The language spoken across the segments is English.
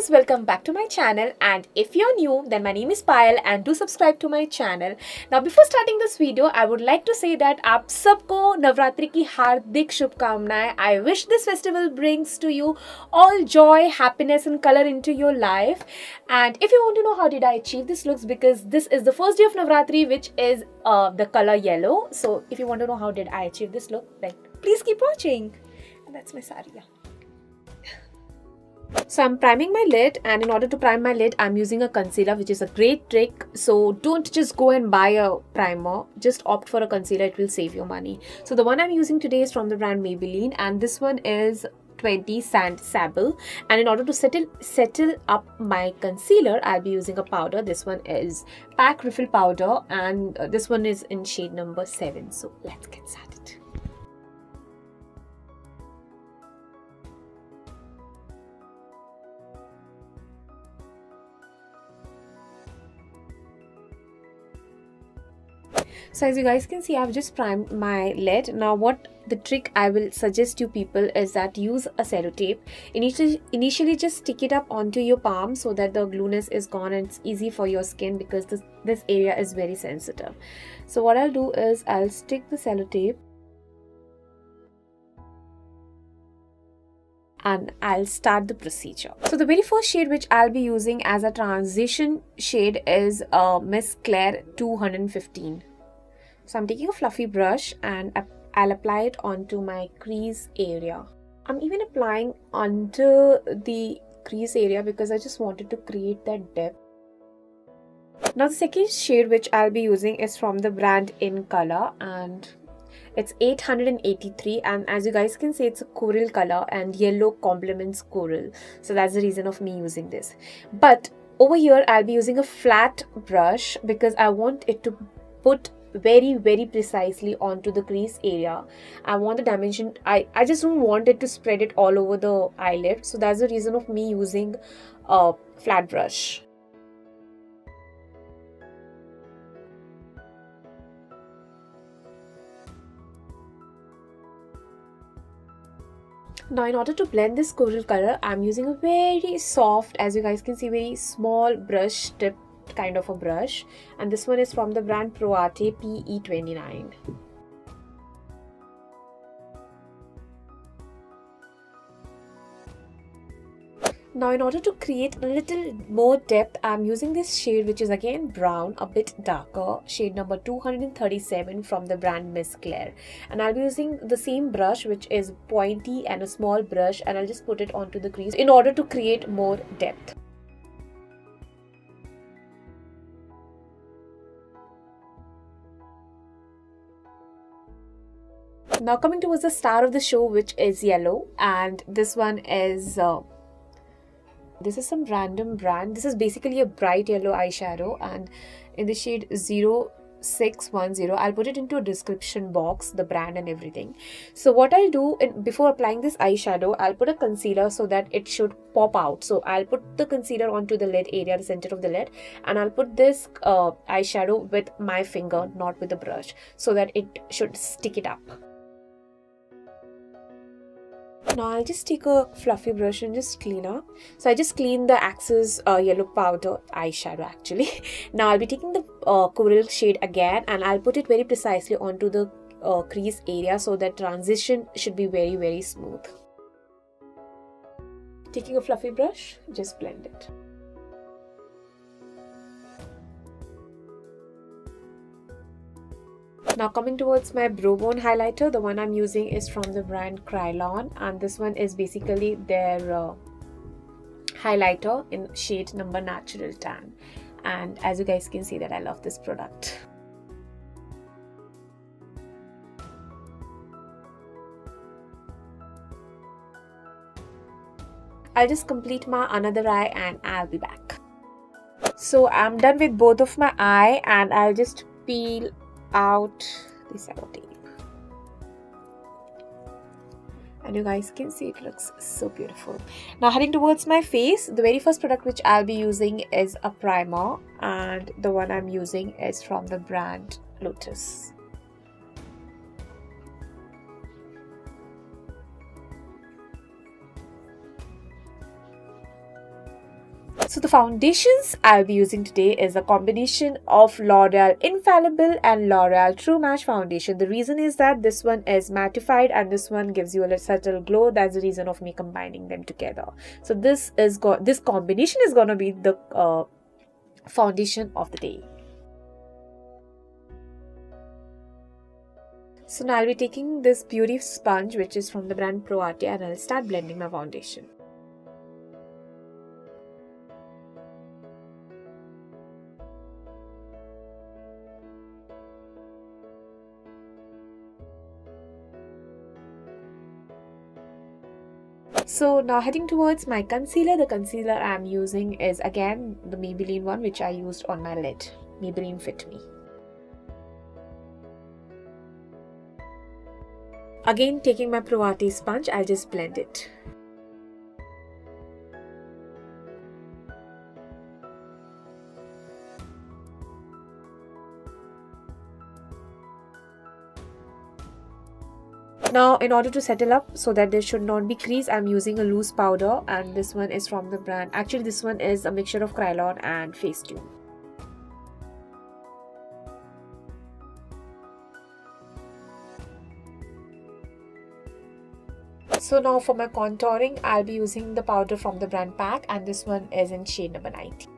guys, welcome back to my channel, and if you're new then my name is Payal and do subscribe to my channel. Now before starting this video I would like to say that आप सबको नवरात्रि की हार्दिक शुभकामनाएं. I wish this festival brings to you all joy, happiness and color into your life. And if you want to know how did I achieve this looks, because this is the first day of Navratri, which is the color yellow. So if you want to know how did I achieve this look, then please keep watching. And that's my sari. So I'm priming my lid, and in order to prime my lid I'm using a concealer, which is a great trick. So don't just go and buy a primer, just opt for a concealer, it will save your money. So the one I'm using today is from the brand Maybelline, and this one is 20 Sand Sable. And in order to settle up my concealer I'll be using a powder. This one is Pack Refill powder, and this one is in shade number 7. So let's get started. So as you guys can see, I've just primed my lid. Now what the trick I will suggest you people is that use a sellotape. Initially just stick it up onto your palm so that the glueness is gone and it's easy for your skin, because this area is very sensitive. So what I'll do is I'll stick the sellotape and I'll start the procedure. So the very first shade which I'll be using as a transition shade is Miss Claire 215. So I'm taking a fluffy brush and I'll apply it onto my crease area. I'm even applying onto the crease area because I just wanted to create that depth. Now the second shade which I'll be using is from the brand In Color, and it's 883, and as you guys can see it's a coral color and yellow complements coral. So that's the reason of me using this. But over here I'll be using a flat brush because I want it to put very precisely onto the crease area. I want the dimension, I just don't want it to spread it all over the eyelid. So that's the reason of me using a flat brush. Now in order to blend this coral color I'm using a very soft, as you guys can see, very small brush tip kind of a brush, and this one is from the brand Pro Arte PE29. Now in order to create a little more depth I'm using this shade which is again brown, a bit darker, shade number 237 from the brand Miss Claire, and I'll be using the same brush which is pointy and a small brush, and I'll just put it onto the crease in order to create more depth. Now coming towards the star of the show, which is yellow, and this one is this is some random brand. This is basically a bright yellow eyeshadow, and in the shade 0610. I'll put it into a description box, the brand and everything. So what I'll do before applying this eyeshadow, I'll put a concealer so that it should pop out. So I'll put the concealer onto the lid area, the center of the lid, and I'll put this eyeshadow with my finger, not with the brush, so that it should stick it up. Now I'll just take a fluffy brush and just clean up. So I just cleaned the Axis yellow powder eyeshadow actually. Now I'll be taking the coral shade again, and I'll put it very precisely onto the crease area so that transition should be very smooth. Taking a fluffy brush, just blend it. Now coming towards my brow bone highlighter, the one I'm using is from the brand Krylon, and this one is basically their highlighter in shade number Natural Tan, and as you guys can see that I love this product. I'll just complete my another eye and I'll be back. So I'm done with both of my eye, and I'll just peel out the sellotape, and you guys can see it looks so beautiful. Now heading towards my face, the very first product which I'll be using is a primer, and the one I'm using is from the brand Lotus. So the foundations I'll be using today is a combination of L'Oreal Infallible and L'Oreal True Match foundation. The reason is that this one is mattified and this one gives you a subtle glow. That's the reason of me combining them together. So this combination is gonna be the foundation of the day. So now I'll be taking this beauty sponge which is from the brand Pro Arte and I'll start blending my foundation. So now heading towards my concealer. The concealer I'm using is again the Maybelline one which I used on my lid. Maybelline Fit Me. Again, taking my Pro Arte sponge, I'll just blend it. Now, in order to settle up so that there should not be crease, I'm using a loose powder and this one is from the brand. Actually, this one is a mixture of Krylon and Facetune. So now for my contouring, I'll be using the powder from the brand Pack and this one is in shade number 90.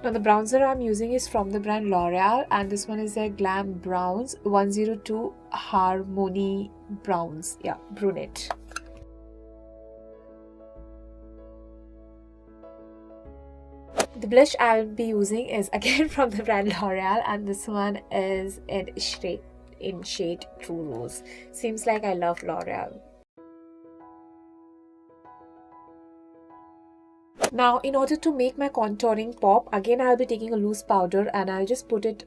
Now the bronzer I'm using is from the brand L'Oreal and this one is their Glam Browns 102 Harmony Browns. Yeah, brunette. The blush I'll be using is again from the brand L'Oreal and this one is in shade True Rose. Seems like I love L'Oreal. Now in order to make my contouring pop, again I'll be taking a loose powder and I'll just put it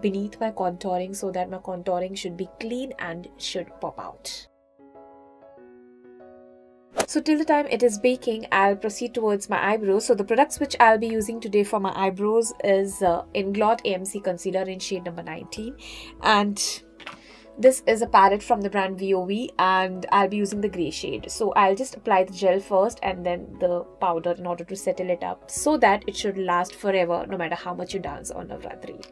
beneath my contouring so that my contouring should be clean and should pop out. So till the time it is baking, I'll proceed towards my eyebrows. So the products which I'll be using today for my eyebrows is Inglot AMC Concealer in shade number 19. And this is a palette from the brand VOV and I'll be using the grey shade. So I'll just apply the gel first and then the powder in order to settle it up so that it should last forever no matter how much you dance on Navratri.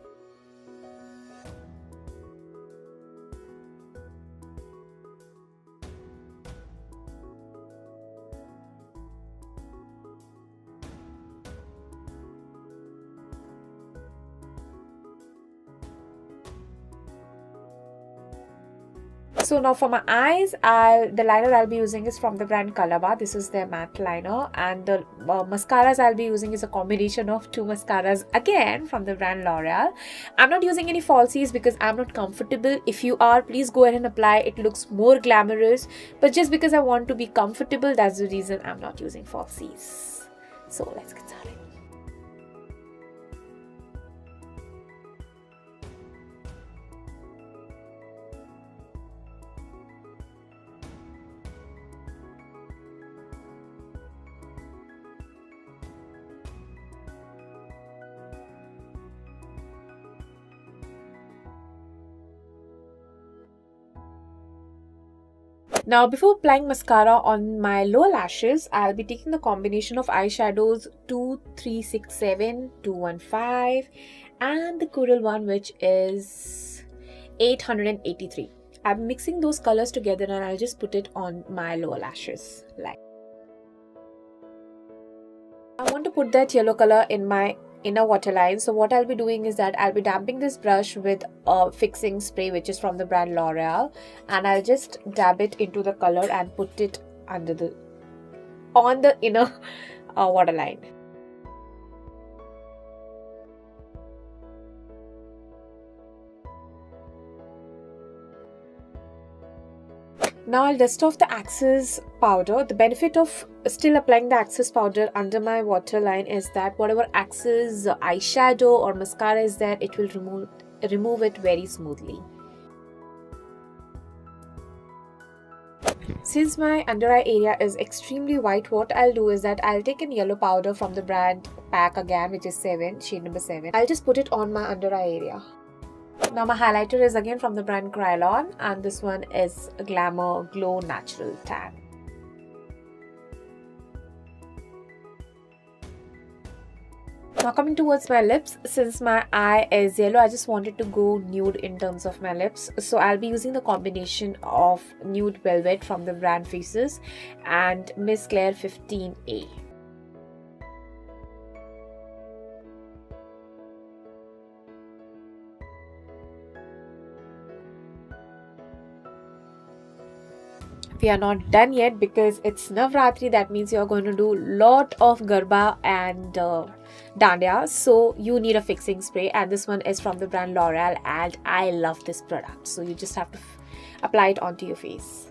So now for my eyes, the liner I'll be using is from the brand Garba. This is their matte liner and the mascaras I'll be using is a combination of two mascaras again from the brand L'Oreal. I'm not using any falsies because I'm not comfortable. If you are, please go ahead and apply. It looks more glamorous, but just because I want to be comfortable, that's the reason I'm not using falsies. So let's get started. Now before applying mascara on my lower lashes, I'll be taking the combination of eyeshadows 2367, 215 and the Coral one which is 883. I'm mixing those colors together and I'll just put it on my lower lashes. I want to put that yellow color in my inner waterline. So what I'll be doing is that I'll be damping this brush with a fixing spray which is from the brand L'Oreal and I'll just dab it into the color and put it on the inner waterline. Now I'll dust off the Access powder. The benefit of still applying the Access powder under my waterline is that whatever Access eyeshadow or mascara is there, it will remove it very smoothly. Since my under eye area is extremely white, what I'll do is that I'll take a yellow powder from the brand Pack again, which is shade number 7. I'll just put it on my under eye area. Now my highlighter is again from the brand Krylon, and this one is Glamour Glow Natural Tan. Now coming towards my lips, since my eye is yellow, I just wanted to go nude in terms of my lips. So I'll be using the combination of Nude Velvet from the brand Faces and Miss Claire 15A. We are not done yet because it's Navratri. That means you're going to do lot of Garba and dandiya. So you need a fixing spray, and this one is from the brand L'Oreal, and I love this product. So you just have to apply it onto your face.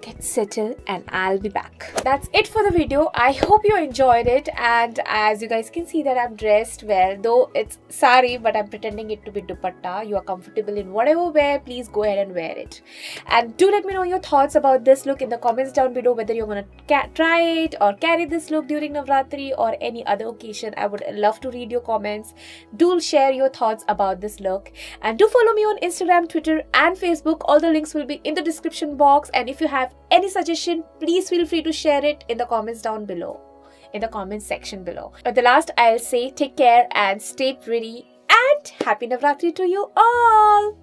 Get settled and I'll be back. That's it for the video. I hope you enjoyed it, and as you guys can see that I'm dressed well, though it's sari, but I'm pretending it to be dupatta. You are comfortable in whatever wear, please go ahead and wear it. And do let me know your thoughts about this look in the comments down below, whether you're gonna try it or carry this look during Navratri or any other occasion. I would love to read your comments. Do share your thoughts about this look, and do follow me on Instagram, Twitter and Facebook. All the links will be in the description box, and if you have any suggestion, please feel free to share it in the comments down below, in the comments section below. At the last, I'll say take care and stay pretty, and happy Navratri to you all.